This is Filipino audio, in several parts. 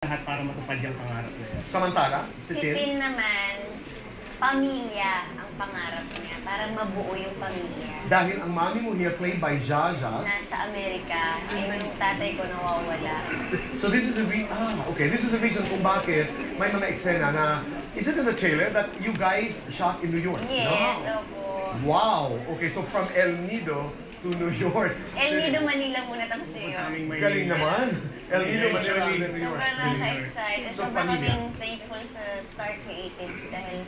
lahat para matupad yung pangarap na yan. Samantala, Si Tin naman, pamilya ang pangarap niya. Para mabuo yung pamilya. Dahil ang mami mo here, played by Jaja. Nasa Amerika, yung tatay ko nawawala. So this is this is the reason kung bakit may mga eksena na, is it in the trailer that you guys shot in New York? Yes, No? opo. Wow! Okay, so from El Nido to New York El City. Nido, Manila muna tapos yun. Galing naman. El Nido, Manila, and New York Sobrang City. nakaka-excite. So, Sobrang pamilya. kaming thankful sa Star Creatives dahil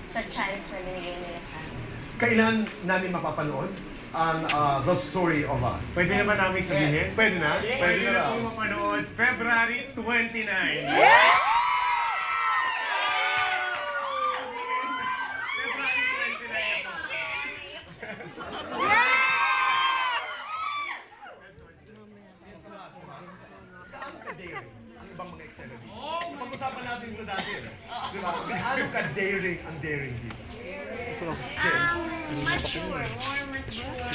sa chance na binigay nila sa amin. Kailan namin mapapanood ang The Story of Us? Pwede naman namin sabihin? Pwede na? Pwede na raw. po mapanood February 29. Gaano ka-daring ang ibang mga eksena dito? Pag-usapan natin ito dati. Diba? Gaano ka-daring ang daring dito? Mature, more mature.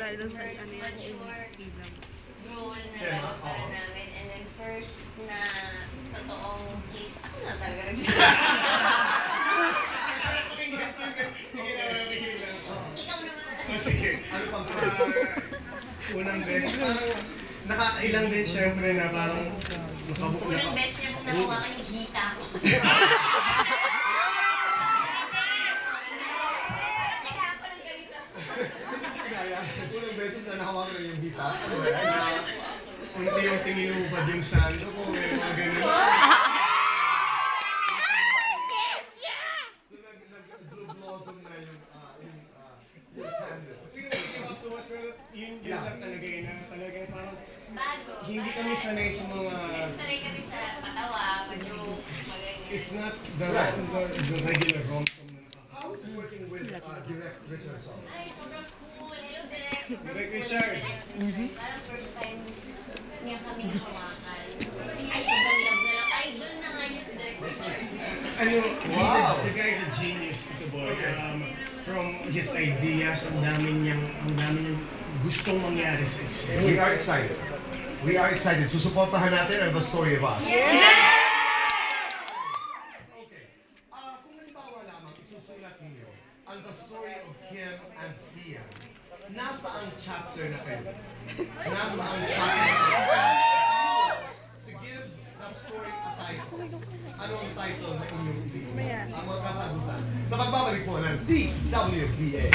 Dahil doon sa Role na laban namin. And then first na totoong kiss. Ako na talaga nagsasabi. Ikaw naman. Sige. Ano pang Unang beses. Parang nakakailang din syempre na parang nakabuk na. Unang beses niya kung nahawakan yung hita ko. Unang beses na nakawakan na yung hita. Ano ba yan? Unti-unting inubad yung sando ko. May mga ganun. So nag-blossom na yung candle. Pero afterwards, pero yun lang talaga yun. Talaga parang Bago. hindi kami sanay sa mga... Sanay kami sa patawa, pa-joke, maganyan. It's not the regular rom-com na nakaka. How is it working with Direct Richard Song? Ay, sobrang cool. Hello, Direk. Sobrang Direk cool. Richard. Parang first time niya kami hawakan. Ay, sobrang love na lang. Idol na nga niya si Direk Richard. Ano, Wow. the guy is a genius, ito boy. From his ideas, ang dami niyang gustong mangyari sa eksena. We are excited. We are excited. Susuportahan natin ang The Story of Us. Okay. Kung halimbawa lamang isusulat ninyo ang The Story of Kim and Sian, nasa ang chapter na kayo? Nasa ang chapter na kayo? To give that story a title, ano ang title na inyong isipin? Ang mga kasagutan. Sa pagbabalik po ng TWBA.